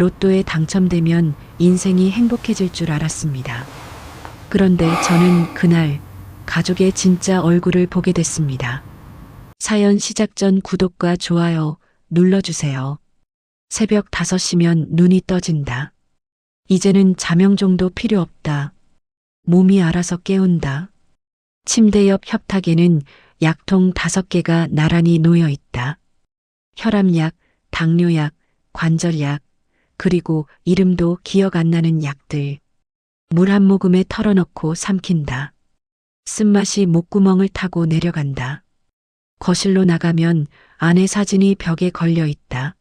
로또에 당첨되면 인생이 행복해질 줄 알았습니다. 그런데 저는 그날 가족의 진짜 얼굴을 보게 됐습니다. 사연 시작 전 구독과 좋아요 눌러주세요. 새벽 5시면 눈이 떠진다. 이제는 자명종도 필요 없다. 몸이 알아서 깨운다. 침대 옆 협탁에는 약통 5개가 나란히 놓여 있다. 혈압약, 당뇨약, 관절약, 그리고 이름도 기억 안 나는 약들. 물 한 모금에 털어넣고 삼킨다. 쓴맛이 목구멍을 타고 내려간다. 거실로 나가면 아내 사진이 벽에 걸려 있다.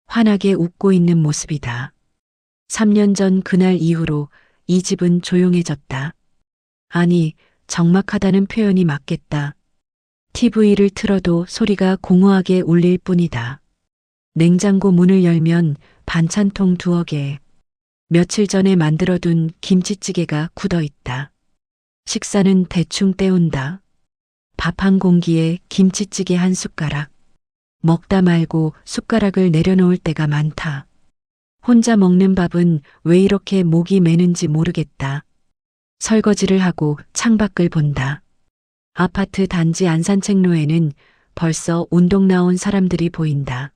환하게 웃고 있는 모습이다. 3년 전 그날 이후로 이 집은 조용해졌다. 아니, 적막하다는 표현이 맞겠다. TV를 틀어도 소리가 공허하게 울릴 뿐이다. 냉장고 문을 열면 반찬통 2개. 며칠 전에 만들어둔 김치찌개가 굳어 있다. 식사는 대충 때운다. 밥 한 공기에 김치찌개 한 숟가락. 먹다 말고 숟가락을 내려놓을 때가 많다. 혼자 먹는 밥은 왜 이렇게 목이 메는지 모르겠다. 설거지를 하고 창밖을 본다. 아파트 단지 안산책로에는 벌써 운동 나온 사람들이 보인다.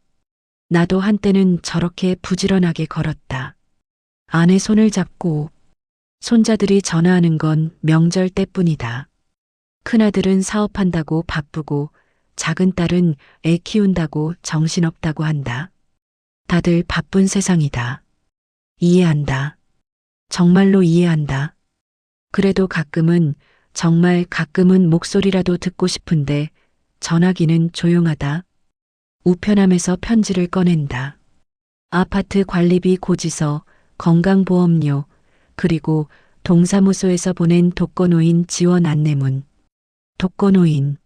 나도 한때는 저렇게 부지런하게 걸었다. 아내 손을 잡고. 손자들이 전화하는 건 명절 때뿐이다. 큰아들은 사업한다고 바쁘고 작은 딸은 애 키운다고 정신없다고 한다. 다들 바쁜 세상이다. 이해한다. 정말로 이해한다. 그래도 가끔은, 정말 가끔은 목소리라도 듣고 싶은데 전화기는 조용하다. 우편함에서 편지를 꺼낸다. 아파트 관리비 고지서, 건강보험료, 그리고 동사무소에서 보낸 독거노인 지원 안내문. 독거노인.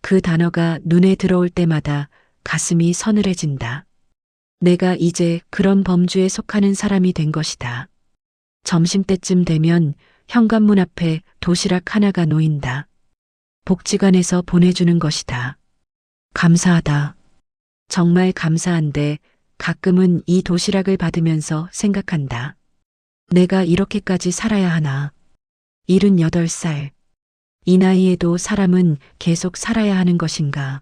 그 단어가 눈에 들어올 때마다 가슴이 서늘해진다. 내가 이제 그런 범주에 속하는 사람이 된 것이다. 점심때쯤 되면 현관문 앞에 도시락 하나가 놓인다. 복지관에서 보내주는 것이다. 감사하다. 정말 감사한데 가끔은 이 도시락을 받으면서 생각한다. 내가 이렇게까지 살아야 하나. 78살. 이 나이에도 사람은 계속 살아야 하는 것인가.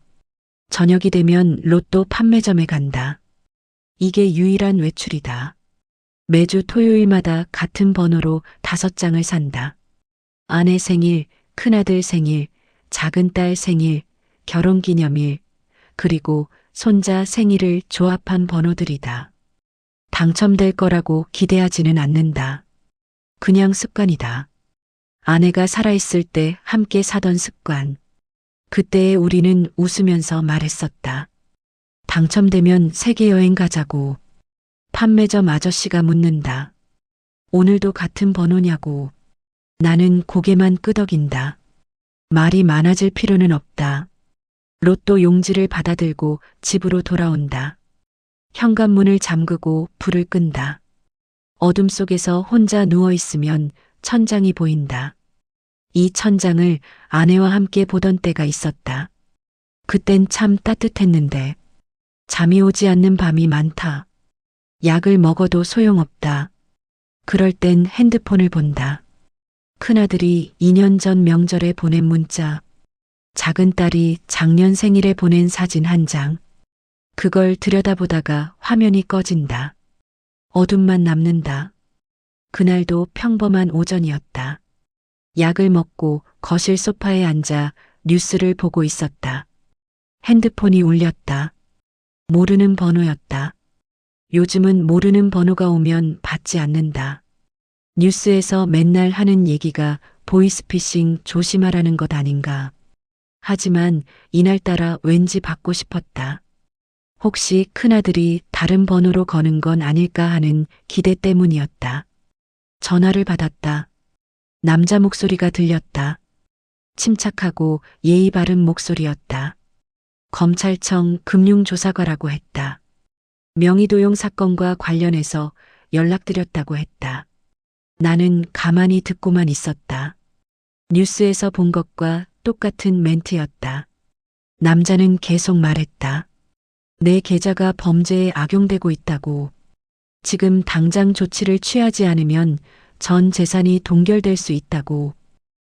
저녁이 되면 로또 판매점에 간다. 이게 유일한 외출이다. 매주 토요일마다 같은 번호로 5장을 산다. 아내 생일, 큰아들 생일, 작은 딸 생일, 결혼기념일, 그리고 손자 생일을 조합한 번호들이다. 당첨될 거라고 기대하지는 않는다. 그냥 습관이다. 아내가 살아있을 때 함께 사던 습관. 그때의 우리는 웃으면서 말했었다. 당첨되면 세계 여행 가자고. 판매점 아저씨가 묻는다. 오늘도 같은 번호냐고. 나는 고개만 끄덕인다. 말이 많아질 필요는 없다. 로또 용지를 받아들고 집으로 돌아온다. 현관문을 잠그고 불을 끈다. 어둠 속에서 혼자 누워있으면 천장이 보인다. 이 천장을 아내와 함께 보던 때가 있었다. 그땐 참 따뜻했는데 잠이 오지 않는 밤이 많다. 약을 먹어도 소용없다. 그럴 땐 핸드폰을 본다. 큰아들이 2년 전 명절에 보낸 문자. 작은 딸이 작년 생일에 보낸 사진 한 장. 그걸 들여다보다가 화면이 꺼진다. 어둠만 남는다. 그날도 평범한 오전이었다. 약을 먹고 거실 소파에 앉아 뉴스를 보고 있었다. 핸드폰이 울렸다. 모르는 번호였다. 요즘은 모르는 번호가 오면 받지 않는다. 뉴스에서 맨날 하는 얘기가 보이스피싱 조심하라는 것 아닌가. 하지만 이날따라 왠지 받고 싶었다. 혹시 큰아들이 다른 번호로 거는 건 아닐까 하는 기대 때문이었다. 전화를 받았다. 남자 목소리가 들렸다. 침착하고 예의 바른 목소리였다. 검찰청 금융조사과라고 했다. 명의도용 사건과 관련해서 연락드렸다고 했다. 나는 가만히 듣고만 있었다. 뉴스에서 본 것과 똑같은 멘트였다. 남자는 계속 말했다. 내 계좌가 범죄에 악용되고 있다고. 지금 당장 조치를 취하지 않으면 전 재산이 동결될 수 있다고.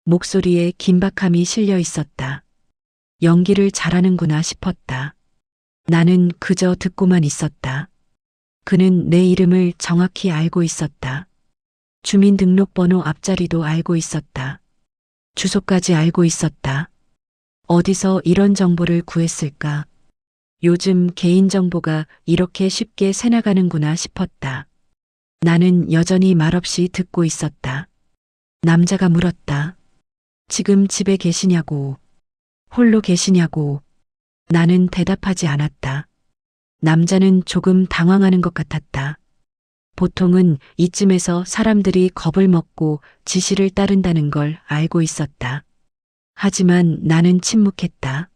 목소리에 긴박함이 실려 있었다. 연기를 잘하는구나 싶었다. 나는 그저 듣고만 있었다. 그는 내 이름을 정확히 알고 있었다. 주민등록번호 앞자리도 알고 있었다. 주소까지 알고 있었다. 어디서 이런 정보를 구했을까? 요즘 개인정보가 이렇게 쉽게 새나가는구나 싶었다. 나는 여전히 말없이 듣고 있었다. 남자가 물었다. 지금 집에 계시냐고. 홀로 계시냐고. 나는 대답하지 않았다. 남자는 조금 당황하는 것 같았다. 보통은 이쯤에서 사람들이 겁을 먹고 지시를 따른다는 걸 알고 있었다. 하지만 나는 침묵했다.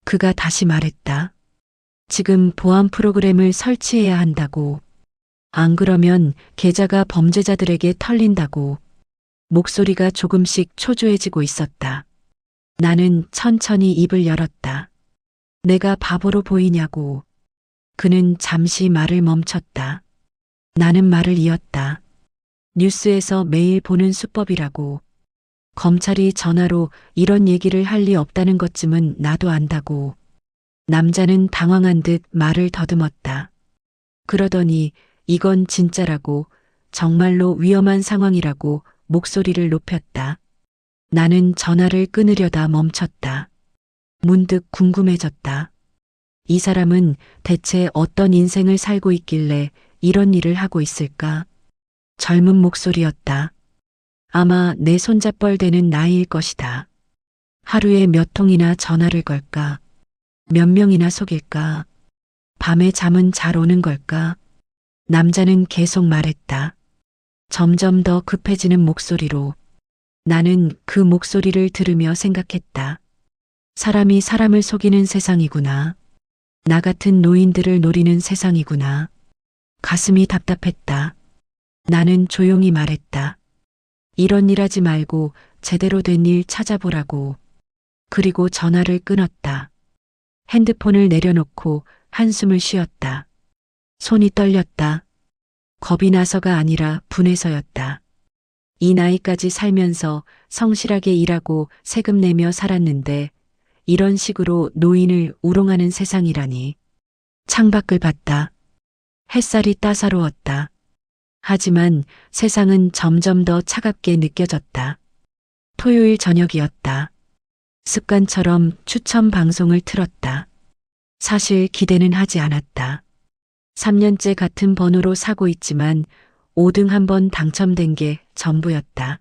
그가 다시 말했다. 지금 보안 프로그램을 설치해야 한다고. 안 그러면 계좌가 범죄자들에게 털린다고. 목소리가 조금씩 초조해지고 있었다. 나는 천천히 입을 열었다. 내가 바보로 보이냐고. 그는 잠시 말을 멈췄다. 나는 말을 이었다. 뉴스에서 매일 보는 수법이라고. 검찰이 전화로 이런 얘기를 할 리 없다는 것쯤은 나도 안다고. 남자는 당황한 듯 말을 더듬었다. 그러더니 이건 진짜라고, 정말로 위험한 상황이라고 목소리를 높였다. 나는 전화를 끊으려다 멈췄다. 문득 궁금해졌다. 이 사람은 대체 어떤 인생을 살고 있길래 이런 일을 하고 있을까? 젊은 목소리였다. 아마 내 손잡벌 되는 나이일 것이다. 하루에 몇 통이나 전화를 걸까? 몇 명이나 속일까? 밤에 잠은 잘 오는 걸까? 남자는 계속 말했다. 점점 더 급해지는 목소리로. 나는 그 목소리를 들으며 생각했다. 사람이 사람을 속이는 세상이구나. 나 같은 노인들을 노리는 세상이구나. 가슴이 답답했다. 나는 조용히 말했다. 이런 일 하지 말고 제대로 된 일 찾아보라고. 그리고 전화를 끊었다. 핸드폰을 내려놓고 한숨을 쉬었다. 손이 떨렸다. 겁이 나서가 아니라 분해서였다. 이 나이까지 살면서 성실하게 일하고 세금 내며 살았는데 이런 식으로 노인을 우롱하는 세상이라니. 창밖을 봤다. 햇살이 따사로웠다. 하지만 세상은 점점 더 차갑게 느껴졌다. 토요일 저녁이었다. 습관처럼 추천 방송을 틀었다. 사실 기대는 하지 않았다. 3년째 같은 번호로 사고 있지만 5등 한 번 당첨된 게 전부였다.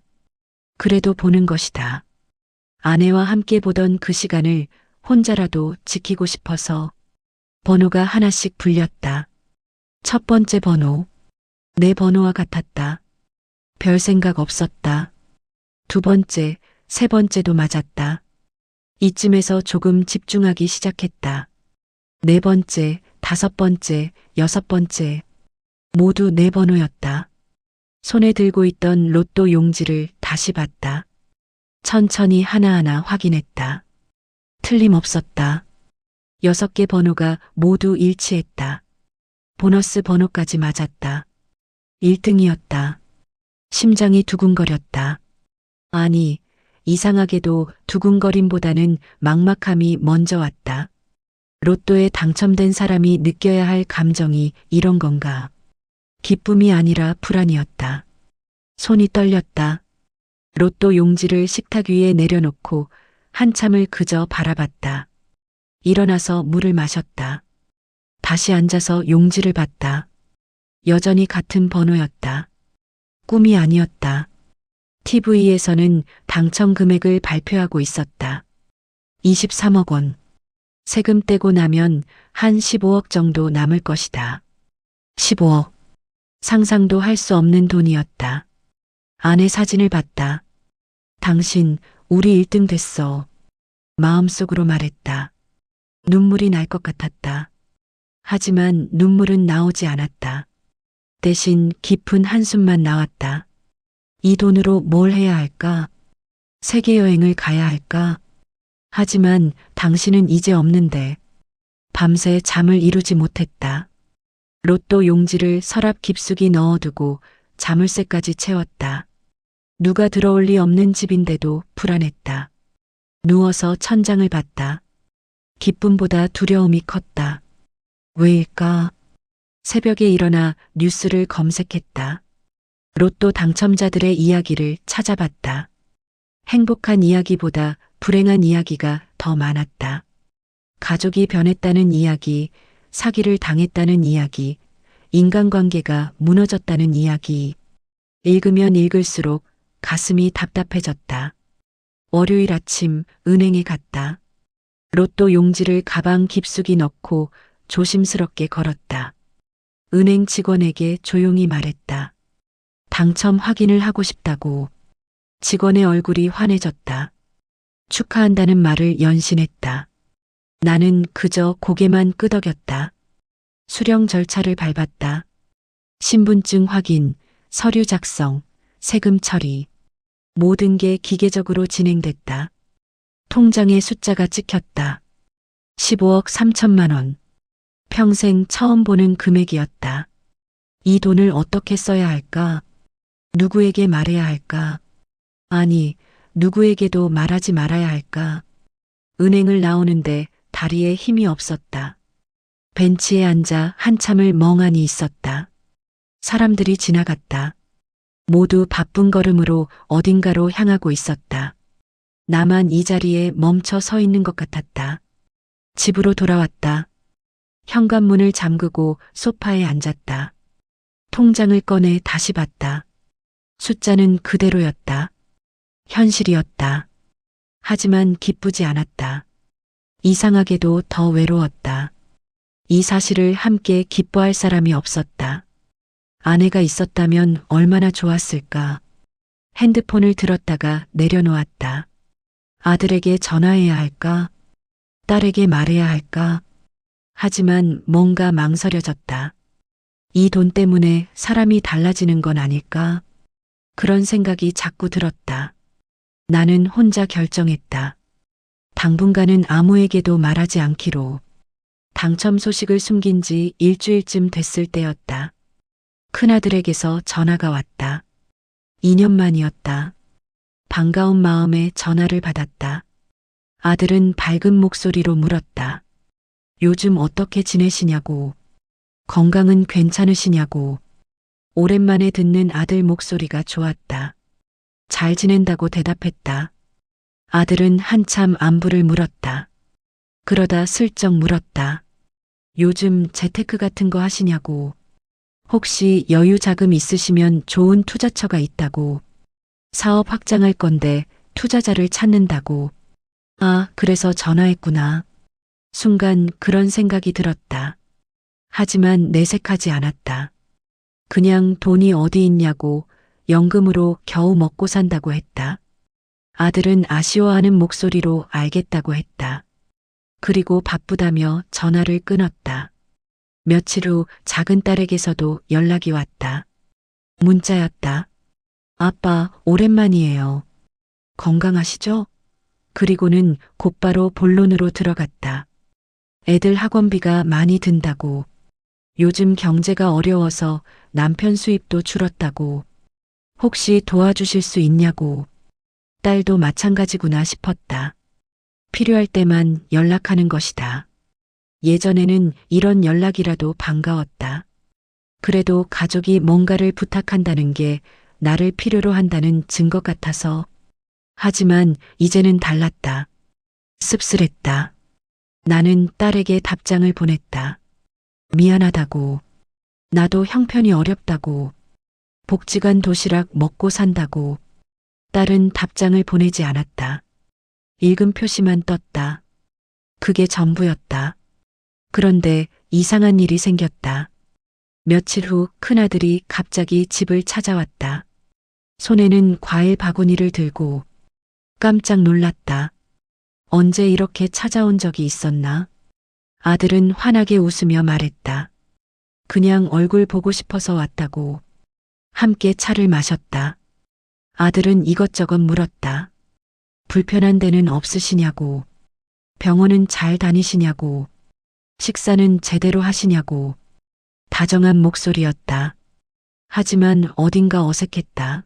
그래도 보는 것이다. 아내와 함께 보던 그 시간을 혼자라도 지키고 싶어서. 번호가 하나씩 불렸다. 첫 번째 번호. 내 번호와 같았다. 별 생각 없었다. 두 번째, 세 번째도 맞았다. 이쯤에서 조금 집중하기 시작했다. 네 번째, 다섯 번째, 여섯 번째. 모두 내 번호였다. 손에 들고 있던 로또 용지를 다시 봤다. 천천히 하나하나 확인했다. 틀림없었다. 6개 번호가 모두 일치했다. 보너스 번호까지 맞았다. 1등이었다. 심장이 두근거렸다. 아니, 이상하게도 두근거림보다는 막막함이 먼저 왔다. 로또에 당첨된 사람이 느껴야 할 감정이 이런 건가? 기쁨이 아니라 불안이었다. 손이 떨렸다. 로또 용지를 식탁 위에 내려놓고 한참을 그저 바라봤다. 일어나서 물을 마셨다. 다시 앉아서 용지를 봤다. 여전히 같은 번호였다. 꿈이 아니었다. TV에서는 당첨 금액을 발표하고 있었다. 23억 원. 세금 떼고 나면 한 15억 정도 남을 것이다. 15억. 상상도 할 수 없는 돈이었다. 아내 사진을 봤다. 당신 우리 1등 됐어. 마음속으로 말했다. 눈물이 날 것 같았다. 하지만 눈물은 나오지 않았다. 대신 깊은 한숨만 나왔다. 이 돈으로 뭘 해야 할까? 세계 여행을 가야 할까? 하지만 당신은 이제 없는데. 밤새 잠을 이루지 못했다. 로또 용지를 서랍 깊숙이 넣어두고 자물쇠까지 채웠다. 누가 들어올 리 없는 집인데도 불안했다. 누워서 천장을 봤다. 기쁨보다 두려움이 컸다. 왜일까? 새벽에 일어나 뉴스를 검색했다. 로또 당첨자들의 이야기를 찾아봤다. 행복한 이야기보다 불행한 이야기가 더 많았다. 가족이 변했다는 이야기, 사기를 당했다는 이야기, 인간관계가 무너졌다는 이야기. 읽으면 읽을수록 가슴이 답답해졌다. 월요일 아침 은행에 갔다. 로또 용지를 가방 깊숙이 넣고 조심스럽게 걸었다. 은행 직원에게 조용히 말했다. 당첨 확인을 하고 싶다고. 직원의 얼굴이 환해졌다. 축하한다는 말을 연신했다. 나는 그저 고개만 끄덕였다. 수령 절차를 밟았다. 신분증 확인, 서류 작성, 세금 처리. 모든 게 기계적으로 진행됐다. 통장에 숫자가 찍혔다. 15억 3천만 원. 평생 처음 보는 금액이었다. 이 돈을 어떻게 써야 할까? 누구에게 말해야 할까? 아니, 누구에게도 말하지 말아야 할까? 은행을 나오는데 다리에 힘이 없었다. 벤치에 앉아 한참을 멍하니 있었다. 사람들이 지나갔다. 모두 바쁜 걸음으로 어딘가로 향하고 있었다. 나만 이 자리에 멈춰 서 있는 것 같았다. 집으로 돌아왔다. 현관문을 잠그고 소파에 앉았다. 통장을 꺼내 다시 봤다. 숫자는 그대로였다. 현실이었다. 하지만 기쁘지 않았다. 이상하게도 더 외로웠다. 이 사실을 함께 기뻐할 사람이 없었다. 아내가 있었다면 얼마나 좋았을까. 핸드폰을 들었다가 내려놓았다. 아들에게 전화해야 할까? 딸에게 말해야 할까? 하지만 뭔가 망설여졌다. 이 돈 때문에 사람이 달라지는 건 아닐까? 그런 생각이 자꾸 들었다. 나는 혼자 결정했다. 당분간은 아무에게도 말하지 않기로. 당첨 소식을 숨긴 지 일주일쯤 됐을 때였다. 큰아들에게서 전화가 왔다. 2년 만이었다. 반가운 마음에 전화를 받았다. 아들은 밝은 목소리로 물었다. 요즘 어떻게 지내시냐고. 건강은 괜찮으시냐고. 오랜만에 듣는 아들 목소리가 좋았다. 잘 지낸다고 대답했다. 아들은 한참 안부를 물었다. 그러다 슬쩍 물었다. 요즘 재테크 같은 거 하시냐고. 혹시 여유 자금 있으시면 좋은 투자처가 있다고. 사업 확장할 건데 투자자를 찾는다고. 아, 그래서 전화했구나. 순간 그런 생각이 들었다. 하지만 내색하지 않았다. 그냥 돈이 어디 있냐고 연금으로 겨우 먹고 산다고 했다. 아들은 아쉬워하는 목소리로 알겠다고 했다. 그리고 바쁘다며 전화를 끊었다. 며칠 후 작은 딸에게서도 연락이 왔다. 문자였다. 아빠, 오랜만이에요. 건강하시죠? 그리고는 곧바로 본론으로 들어갔다. 애들 학원비가 많이 든다고. 요즘 경제가 어려워서 남편 수입도 줄었다고. 혹시 도와주실 수 있냐고. 딸도 마찬가지구나 싶었다. 필요할 때만 연락하는 것이다. 예전에는 이런 연락이라도 반가웠다. 그래도 가족이 뭔가를 부탁한다는 게 나를 필요로 한다는 증거 같아서. 하지만 이제는 달랐다. 씁쓸했다. 나는 딸에게 답장을 보냈다. 미안하다고. 나도 형편이 어렵다고. 복지관 도시락 먹고 산다고. 딸은 답장을 보내지 않았다. 읽은 표시만 떴다. 그게 전부였다. 그런데 이상한 일이 생겼다. 며칠 후 큰아들이 갑자기 집을 찾아왔다. 손에는 과일 바구니를 들고. 깜짝 놀랐다. 언제 이렇게 찾아온 적이 있었나? 아들은 환하게 웃으며 말했다. 그냥 얼굴 보고 싶어서 왔다고. 함께 차를 마셨다. 아들은 이것저것 물었다. 불편한 데는 없으시냐고. 병원은 잘 다니시냐고. 식사는 제대로 하시냐고. 다정한 목소리였다. 하지만 어딘가 어색했다.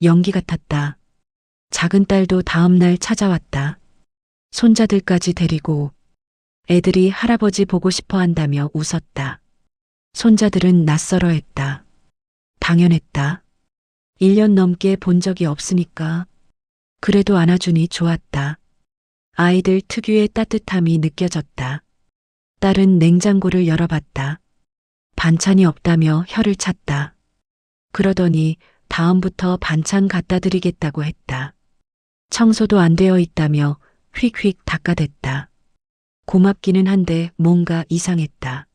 연기 같았다. 작은 딸도 다음 날 찾아왔다. 손자들까지 데리고 애들이 할아버지 보고 싶어 한다며 웃었다. 손자들은 낯설어했다. 당연했다. 1년 넘게 본 적이 없으니까. 그래도 안아주니 좋았다. 아이들 특유의 따뜻함이 느껴졌다. 딸은 냉장고를 열어봤다. 반찬이 없다며 혀를 찼다. 그러더니 다음부터 반찬 갖다 드리겠다고 했다. 청소도 안 되어 있다며 휙휙 닦아댔다. 고맙기는 한데 뭔가 이상했다.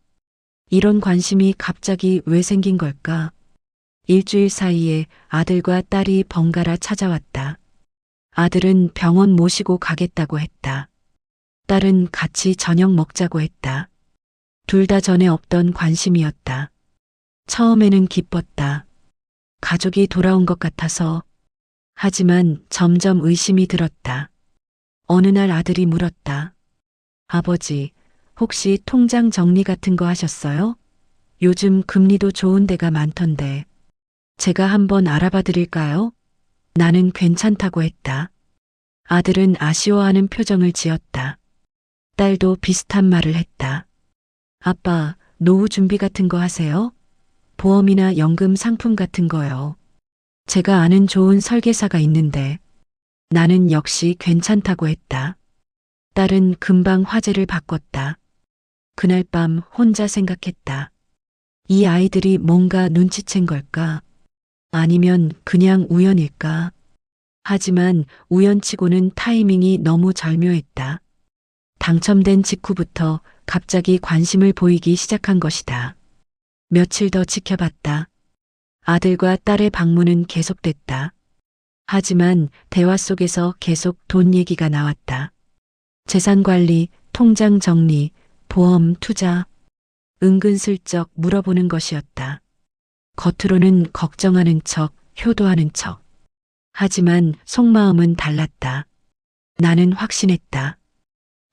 이런 관심이 갑자기 왜 생긴 걸까? 일주일 사이에 아들과 딸이 번갈아 찾아왔다. 아들은 병원 모시고 가겠다고 했다. 딸은 같이 저녁 먹자고 했다. 둘 다 전에 없던 관심이었다. 처음에는 기뻤다. 가족이 돌아온 것 같아서. 하지만 점점 의심이 들었다. 어느 날 아들이 물었다. 아버지, 혹시 통장 정리 같은 거 하셨어요? 요즘 금리도 좋은 데가 많던데. 제가 한번 알아봐 드릴까요? 나는 괜찮다고 했다. 아들은 아쉬워하는 표정을 지었다. 딸도 비슷한 말을 했다. 아빠, 노후 준비 같은 거 하세요? 보험이나 연금 상품 같은 거요. 제가 아는 좋은 설계사가 있는데. 나는 역시 괜찮다고 했다. 딸은 금방 화제를 바꿨다. 그날 밤 혼자 생각했다. 이 아이들이 뭔가 눈치챈 걸까? 아니면 그냥 우연일까? 하지만 우연치고는 타이밍이 너무 절묘했다. 당첨된 직후부터 갑자기 관심을 보이기 시작한 것이다. 며칠 더 지켜봤다. 아들과 딸의 방문은 계속됐다. 하지만 대화 속에서 계속 돈 얘기가 나왔다. 재산 관리, 통장 정리, 보험, 투자. 은근슬쩍 물어보는 것이었다. 겉으로는 걱정하는 척, 효도하는 척. 하지만 속마음은 달랐다. 나는 확신했다.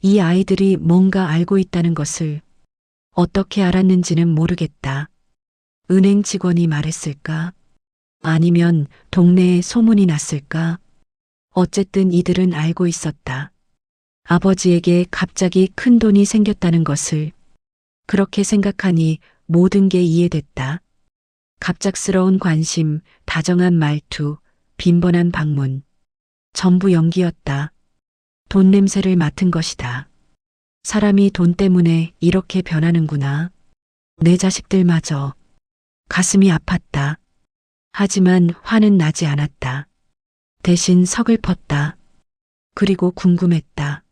이 아이들이 뭔가 알고 있다는 것을. 어떻게 알았는지는 모르겠다. 은행 직원이 말했을까? 아니면 동네에 소문이 났을까? 어쨌든 이들은 알고 있었다. 아버지에게 갑자기 큰 돈이 생겼다는 것을. 그렇게 생각하니 모든 게 이해됐다. 갑작스러운 관심, 다정한 말투, 빈번한 방문. 전부 연기였다. 돈 냄새를 맡은 것이다. 사람이 돈 때문에 이렇게 변하는구나. 내 자식들마저. 가슴이 아팠다. 하지만 화는 나지 않았다. 대신 서글펐다. 그리고 궁금했다.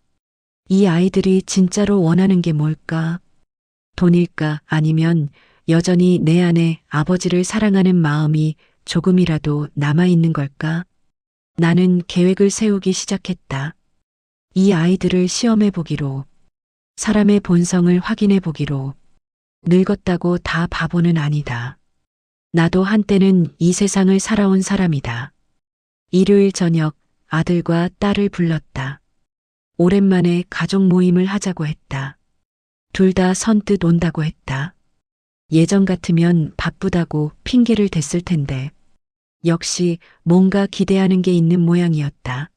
이 아이들이 진짜로 원하는 게 뭘까? 돈일까? 아니면 여전히 내 안에 아버지를 사랑하는 마음이 조금이라도 남아있는 걸까? 나는 계획을 세우기 시작했다. 이 아이들을 시험해 보기로. 사람의 본성을 확인해 보기로. 늙었다고 다 바보는 아니다. 나도 한때는 이 세상을 살아온 사람이다. 일요일 저녁 아들과 딸을 불렀다. 오랜만에 가족 모임을 하자고 했다. 둘 다 선뜻 온다고 했다. 예전 같으면 바쁘다고 핑계를 댔을 텐데. 역시 뭔가 기대하는 게 있는 모양이었다.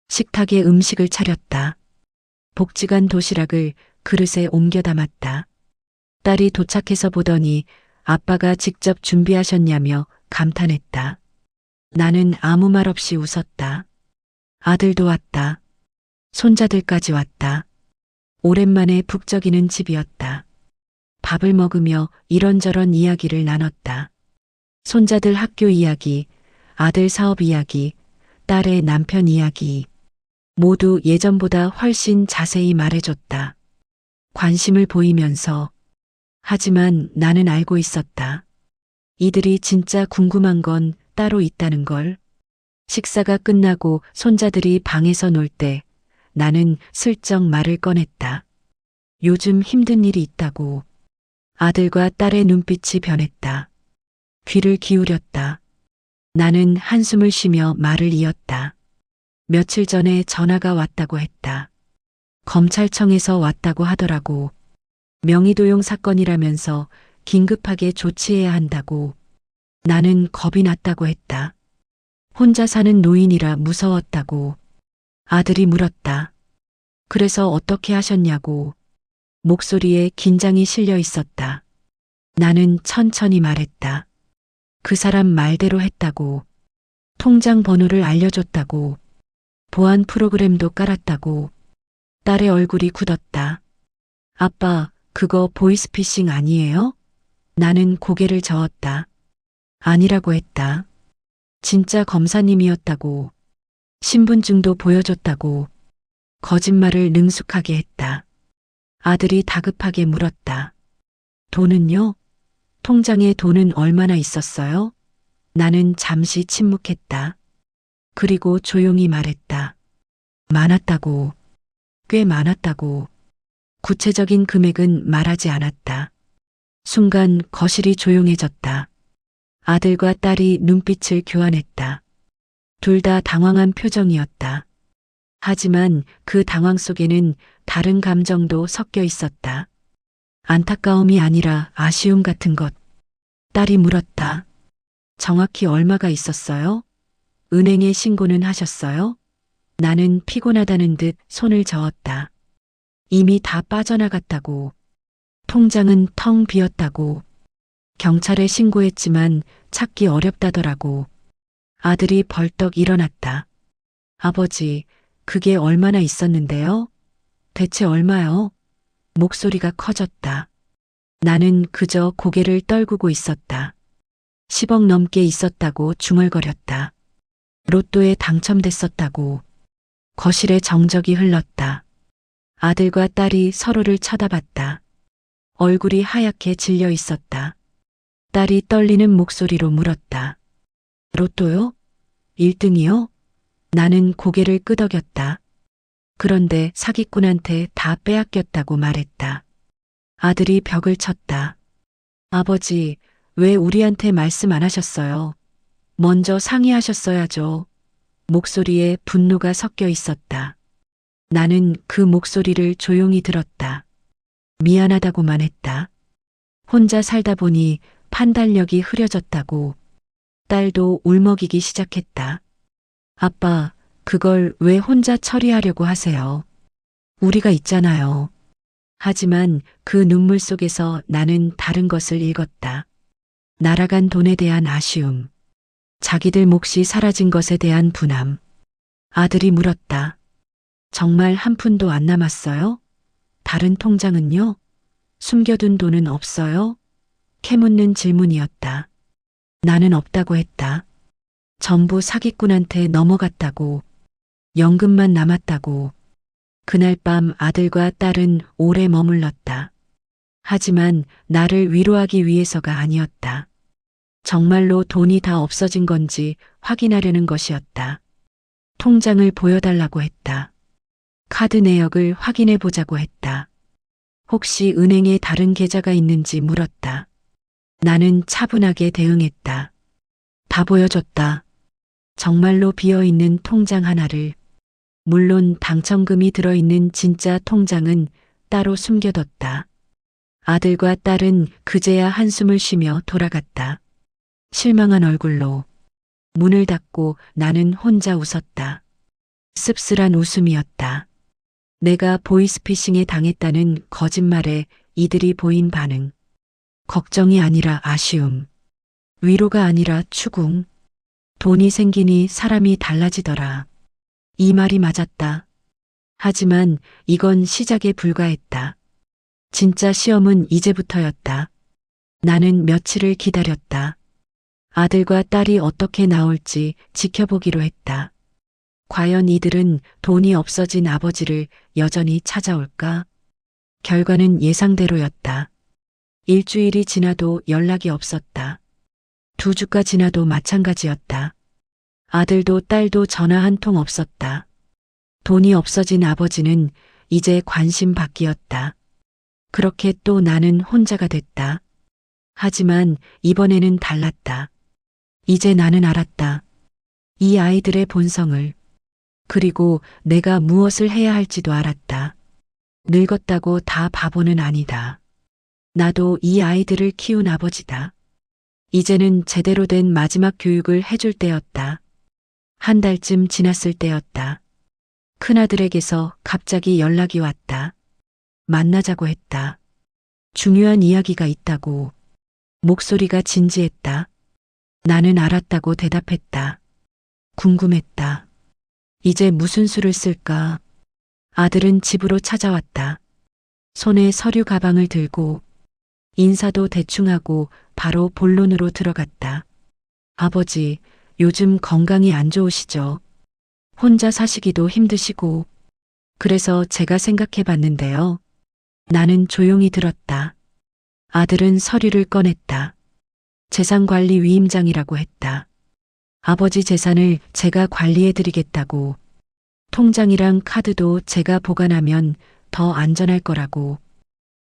식탁에 음식을 차렸다. 복지간 도시락을 그릇에 옮겨 담았다. 딸이 도착해서 보더니 아빠가 직접 준비하셨냐며 감탄했다. 나는 아무 말 없이 웃었다. 아들도 왔다. 손자들까지 왔다. 오랜만에 북적이는 집이었다. 밥을 먹으며 이런저런 이야기를 나눴다. 손자들 학교 이야기, 아들 사업 이야기, 딸의 남편 이야기. 모두 예전보다 훨씬 자세히 말해줬다. 관심을 보이면서. 하지만 나는 알고 있었다. 이들이 진짜 궁금한 건 따로 있다는 걸. 식사가 끝나고 손자들이 방에서 놀 때 나는 슬쩍 말을 꺼냈다. 요즘 힘든 일이 있다고. 아들과 딸의 눈빛이 변했다. 귀를 기울였다. 나는 한숨을 쉬며 말을 이었다. 며칠 전에 전화가 왔다고 했다. 검찰청에서 왔다고 하더라고. 명의도용 사건이라면서 긴급하게 조치해야 한다고. 나는 겁이 났다고 했다. 혼자 사는 노인이라 무서웠다고. 아들이 물었다. 그래서 어떻게 하셨냐고. 목소리에 긴장이 실려 있었다. 나는 천천히 말했다. 그 사람 말대로 했다고. 통장 번호를 알려줬다고. 보안 프로그램도 깔았다고. 딸의 얼굴이 굳었다. 아빠, 그거 보이스피싱 아니에요? 나는 고개를 저었다. 아니라고 했다. 진짜 검사님이었다고. 신분증도 보여줬다고. 거짓말을 능숙하게 했다. 아들이 다급하게 물었다. 돈은요? 통장에 돈은 얼마나 있었어요? 나는 잠시 침묵했다. 그리고 조용히 말했다. 많았다고. 꽤 많았다고. 구체적인 금액은 말하지 않았다. 순간 거실이 조용해졌다. 아들과 딸이 눈빛을 교환했다. 둘 다 당황한 표정이었다. 하지만 그 당황 속에는 다른 감정도 섞여 있었다. 안타까움이 아니라 아쉬움 같은 것. 딸이 물었다. 정확히 얼마가 있었어요? 은행에 신고는 하셨어요? 나는 피곤하다는 듯 손을 저었다. 이미 다 빠져나갔다고. 통장은 텅 비었다고. 경찰에 신고했지만 찾기 어렵다더라고. 아들이 벌떡 일어났다. 아버지, 그게 얼마나 있었는데요? 대체 얼마요? 목소리가 커졌다. 나는 그저 고개를 떨구고 있었다. 10억 넘게 있었다고 중얼거렸다. 로또에 당첨됐었다고. 거실에 정적이 흘렀다. 아들과 딸이 서로를 쳐다봤다. 얼굴이 하얗게 질려 있었다. 딸이 떨리는 목소리로 물었다. 로또요? 1등이요? 나는 고개를 끄덕였다. 그런데 사기꾼한테 다 빼앗겼다고 말했다. 아들이 벽을 쳤다. 아버지, 왜 우리한테 말씀 안 하셨어요? 먼저 상의하셨어야죠. 목소리에 분노가 섞여 있었다. 나는 그 목소리를 조용히 들었다. 미안하다고만 했다. 혼자 살다 보니 판단력이 흐려졌다고. 딸도 울먹이기 시작했다. 아빠, 그걸 왜 혼자 처리하려고 하세요? 우리가 있잖아요. 하지만 그 눈물 속에서 나는 다른 것을 읽었다. 날아간 돈에 대한 아쉬움. 자기들 몫이 사라진 것에 대한 분함. 아들이 물었다. 정말 한 푼도 안 남았어요? 다른 통장은요? 숨겨둔 돈은 없어요? 캐묻는 질문이었다. 나는 없다고 했다. 전부 사기꾼한테 넘어갔다고. 연금만 남았다고. 그날 밤 아들과 딸은 오래 머물렀다. 하지만 나를 위로하기 위해서가 아니었다. 정말로 돈이 다 없어진 건지 확인하려는 것이었다. 통장을 보여달라고 했다. 카드 내역을 확인해 보자고 했다. 혹시 은행에 다른 계좌가 있는지 물었다. 나는 차분하게 대응했다. 다 보여줬다. 정말로 비어있는 통장 하나를. 물론 당첨금이 들어있는 진짜 통장은 따로 숨겨뒀다. 아들과 딸은 그제야 한숨을 쉬며 돌아갔다. 실망한 얼굴로. 문을 닫고 나는 혼자 웃었다. 씁쓸한 웃음이었다. 내가 보이스피싱에 당했다는 거짓말에 이들이 보인 반응. 걱정이 아니라 아쉬움. 위로가 아니라 추궁. 돈이 생기니 사람이 달라지더라. 이 말이 맞았다. 하지만 이건 시작에 불과했다. 진짜 시험은 이제부터였다. 나는 며칠을 기다렸다. 아들과 딸이 어떻게 나올지 지켜보기로 했다. 과연 이들은 돈이 없어진 아버지를 여전히 찾아올까? 결과는 예상대로였다. 일주일이 지나도 연락이 없었다. 2주가 지나도 마찬가지였다. 아들도 딸도 전화 한 통 없었다. 돈이 없어진 아버지는 이제 관심 밖이었다. 그렇게 또 나는 혼자가 됐다. 하지만 이번에는 달랐다. 이제 나는 알았다. 이 아이들의 본성을. 그리고 내가 무엇을 해야 할지도 알았다. 늙었다고 다 바보는 아니다. 나도 이 아이들을 키운 아버지다. 이제는 제대로 된 마지막 교육을 해줄 때였다. 한 달쯤 지났을 때였다. 큰아들에게서 갑자기 연락이 왔다. 만나자고 했다. 중요한 이야기가 있다고. 목소리가 진지했다. 나는 알았다고 대답했다. 궁금했다. 이제 무슨 수를 쓸까? 아들은 집으로 찾아왔다. 손에 서류 가방을 들고 인사도 대충 하고 바로 본론으로 들어갔다. 아버지, 요즘 건강이 안 좋으시죠? 혼자 사시기도 힘드시고. 그래서 제가 생각해 봤는데요. 나는 조용히 들었다. 아들은 서류를 꺼냈다. 재산관리 위임장이라고 했다. 아버지 재산을 제가 관리해 드리겠다고. 통장이랑 카드도 제가 보관하면 더 안전할 거라고.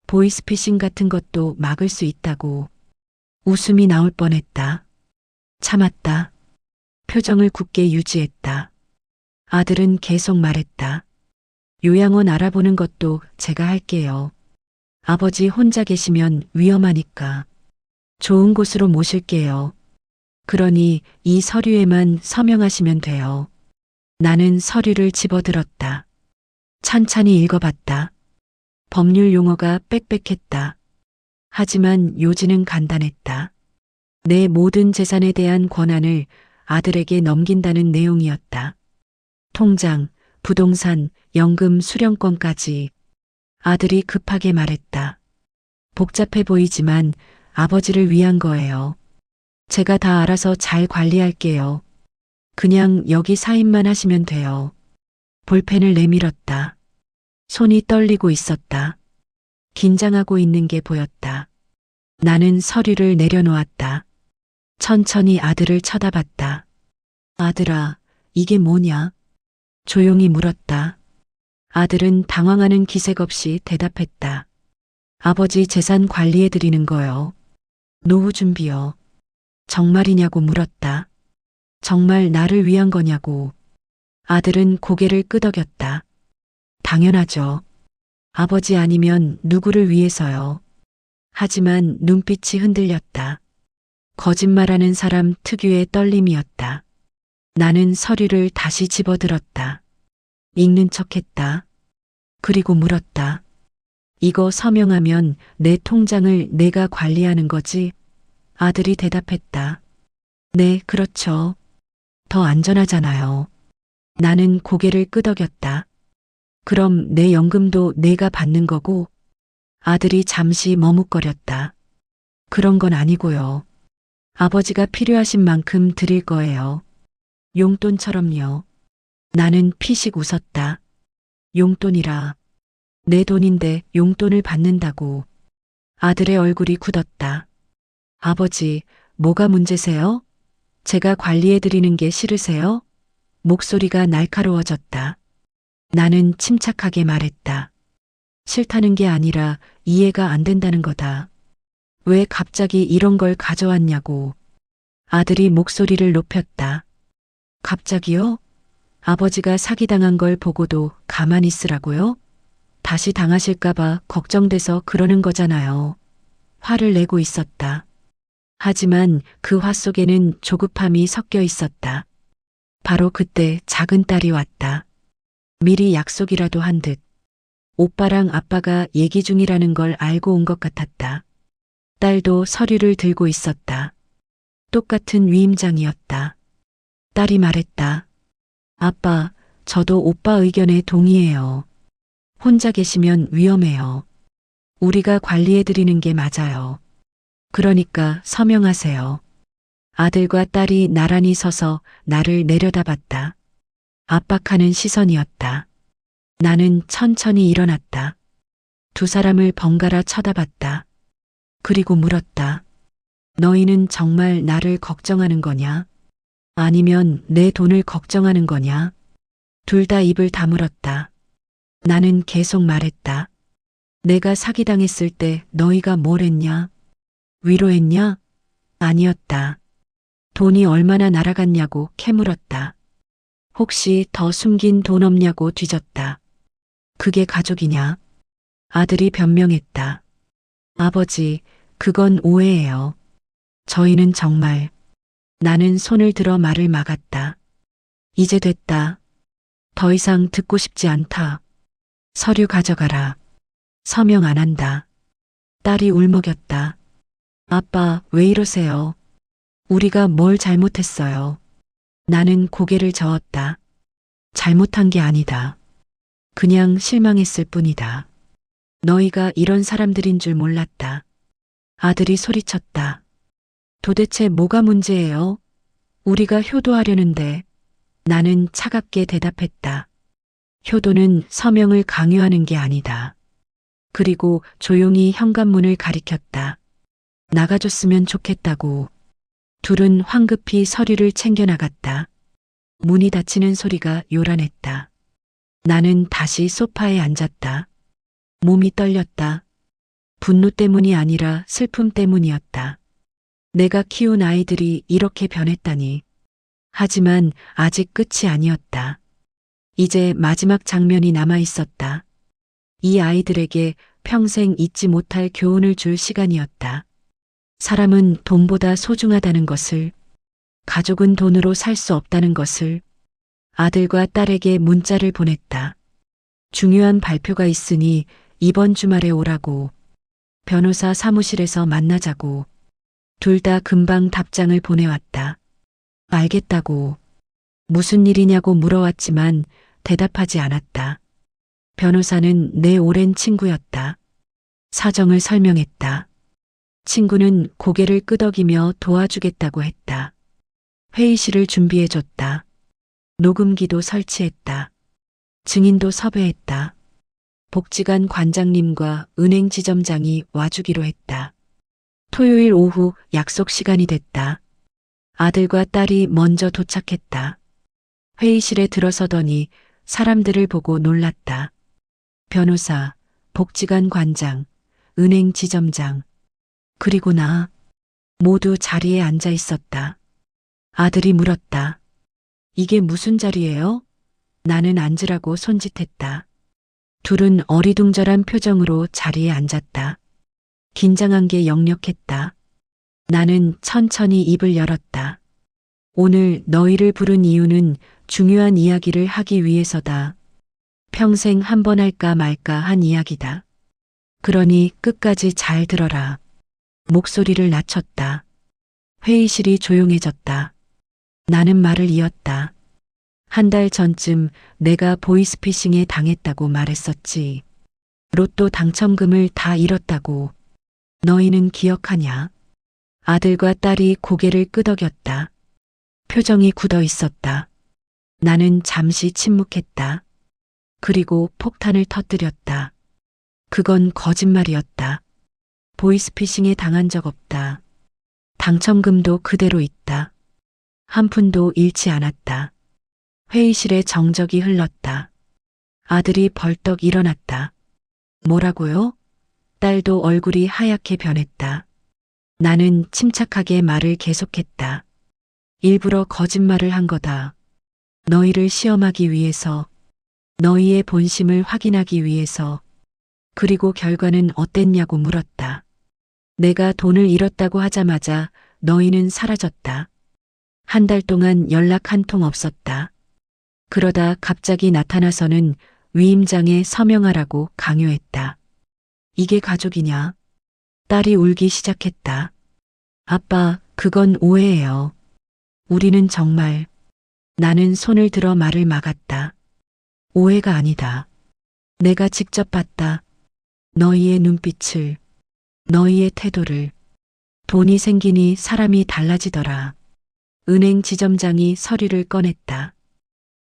보이스피싱 같은 것도 막을 수 있다고. 웃음이 나올 뻔했다. 참았다. 표정을 굳게 유지했다. 아들은 계속 말했다. 요양원 알아보는 것도 제가 할게요. 아버지 혼자 계시면 위험하니까. 좋은 곳으로 모실게요. 그러니 이 서류에만 서명하시면 돼요. 나는 서류를 집어들었다. 찬찬히 읽어봤다. 법률 용어가 빽빽했다. 하지만 요지는 간단했다. 내 모든 재산에 대한 권한을 아들에게 넘긴다는 내용이었다. 통장, 부동산, 연금 수령권까지. 아들이 급하게 말했다. 복잡해 보이지만 아버지를 위한 거예요. 제가 다 알아서 잘 관리할게요. 그냥 여기 사인만 하시면 돼요. 볼펜을 내밀었다. 손이 떨리고 있었다. 긴장하고 있는 게 보였다. 나는 서류를 내려놓았다. 천천히 아들을 쳐다봤다. 아들아, 이게 뭐냐? 조용히 물었다. 아들은 당황하는 기색 없이 대답했다. 아버지 재산 관리해 드리는 거요. 노후 준비요. 정말이냐고 물었다. 정말 나를 위한 거냐고. 아들은 고개를 끄덕였다. 당연하죠. 아버지 아니면 누구를 위해서요. 하지만 눈빛이 흔들렸다. 거짓말하는 사람 특유의 떨림이었다. 나는 서류를 다시 집어들었다. 읽는 척했다. 그리고 물었다. 이거 서명하면 내 통장을 내가 관리하는 거지? 아들이 대답했다. 네, 그렇죠. 더 안전하잖아요. 나는 고개를 끄덕였다. 그럼 내 연금도 내가 받는 거고? 아들이 잠시 머뭇거렸다. 그런 건 아니고요. 아버지가 필요하신 만큼 드릴 거예요. 용돈처럼요. 나는 피식 웃었다. 용돈이라. 내 돈인데 용돈을 받는다고. 아들의 얼굴이 굳었다. 아버지, 뭐가 문제세요? 제가 관리해드리는 게 싫으세요? 목소리가 날카로워졌다. 나는 침착하게 말했다. 싫다는 게 아니라 이해가 안 된다는 거다. 왜 갑자기 이런 걸 가져왔냐고. 아들이 목소리를 높였다. 갑자기요? 아버지가 사기당한 걸 보고도 가만히 있으라고요? 다시 당하실까봐 걱정돼서 그러는 거잖아요. 화를 내고 있었다. 하지만 그 화 속에는 조급함이 섞여 있었다. 바로 그때 작은 딸이 왔다. 미리 약속이라도 한 듯. 오빠랑 아빠가 얘기 중이라는 걸 알고 온 것 같았다. 딸도 서류를 들고 있었다. 똑같은 위임장이었다. 딸이 말했다. 아빠, 저도 오빠 의견에 동의해요. 혼자 계시면 위험해요. 우리가 관리해드리는 게 맞아요. 그러니까 서명하세요. 아들과 딸이 나란히 서서 나를 내려다봤다. 압박하는 시선이었다. 나는 천천히 일어났다. 두 사람을 번갈아 쳐다봤다. 그리고 물었다. 너희는 정말 나를 걱정하는 거냐? 아니면 내 돈을 걱정하는 거냐? 둘 다 입을 다물었다. 나는 계속 말했다. 내가 사기당했을 때 너희가 뭘 했냐? 위로했냐? 아니었다. 돈이 얼마나 날아갔냐고 캐물었다. 혹시 더 숨긴 돈 없냐고 뒤졌다. 그게 가족이냐? 아들이 변명했다. 아버지, 그건 오해예요. 저희는 정말. 나는 손을 들어 말을 막았다. 이제 됐다. 더 이상 듣고 싶지 않다. 서류 가져가라. 서명 안 한다. 딸이 울먹였다. 아빠, 왜 이러세요? 우리가 뭘 잘못했어요? 나는 고개를 저었다. 잘못한 게 아니다. 그냥 실망했을 뿐이다. 너희가 이런 사람들인 줄 몰랐다. 아들이 소리쳤다. 도대체 뭐가 문제예요? 우리가 효도하려는데. 나는 차갑게 대답했다. 효도는 서명을 강요하는 게 아니다. 그리고 조용히 현관문을 가리켰다. 나가줬으면 좋겠다고. 둘은 황급히 서류를 챙겨 나갔다. 문이 닫히는 소리가 요란했다. 나는 다시 소파에 앉았다. 몸이 떨렸다. 분노 때문이 아니라 슬픔 때문이었다. 내가 키운 아이들이 이렇게 변했다니. 하지만 아직 끝이 아니었다. 이제 마지막 장면이 남아 있었다. 이 아이들에게 평생 잊지 못할 교훈을 줄 시간이었다. 사람은 돈보다 소중하다는 것을, 가족은 돈으로 살 수 없다는 것을. 아들과 딸에게 문자를 보냈다. 중요한 발표가 있으니 이번 주말에 오라고. 변호사 사무실에서 만나자고. 둘 다 금방 답장을 보내왔다. 알겠다고. 무슨 일이냐고 물어왔지만 대답하지 않았다. 변호사는 내 오랜 친구였다. 사정을 설명했다. 친구는 고개를 끄덕이며 도와주겠다고 했다. 회의실을 준비해줬다. 녹음기도 설치했다. 증인도 섭외했다. 복지관 관장님과 은행 지점장이 와주기로 했다. 토요일 오후 약속 시간이 됐다. 아들과 딸이 먼저 도착했다. 회의실에 들어서더니 사람들을 보고 놀랐다. 변호사, 복지관 관장, 은행 지점장, 그리고 나 모두 자리에 앉아 있었다. 아들이 물었다. 이게 무슨 자리예요? 나는 앉으라고 손짓했다. 둘은 어리둥절한 표정으로 자리에 앉았다. 긴장한 게 역력했다. 나는 천천히 입을 열었다. 오늘 너희를 부른 이유는 중요한 이야기를 하기 위해서다. 평생 한 번 할까 말까 한 이야기다. 그러니 끝까지 잘 들어라. 목소리를 낮췄다. 회의실이 조용해졌다. 나는 말을 이었다. 한 달 전쯤 내가 보이스피싱에 당했다고 말했었지. 로또 당첨금을 다 잃었다고. 너희는 기억하냐? 아들과 딸이 고개를 끄덕였다. 표정이 굳어 있었다. 나는 잠시 침묵했다. 그리고 폭탄을 터뜨렸다. 그건 거짓말이었다. 보이스피싱에 당한 적 없다. 당첨금도 그대로 있다. 한 푼도 잃지 않았다. 회의실에 정적이 흘렀다. 아들이 벌떡 일어났다. 뭐라고요? 딸도 얼굴이 하얗게 변했다. 나는 침착하게 말을 계속했다. 일부러 거짓말을 한 거다. 너희를 시험하기 위해서, 너희의 본심을 확인하기 위해서. 그리고 결과는 어땠냐고 물었다. 내가 돈을 잃었다고 하자마자 너희는 사라졌다. 한 달 동안 연락 한 통 없었다. 그러다 갑자기 나타나서는 위임장에 서명하라고 강요했다. 이게 가족이냐? 딸이 울기 시작했다. 아빠, 그건 오해예요. 우리는 정말. 나는 손을 들어 말을 막았다. 오해가 아니다. 내가 직접 봤다. 너희의 눈빛을, 너희의 태도를. 돈이 생기니 사람이 달라지더라. 은행 지점장이 서류를 꺼냈다.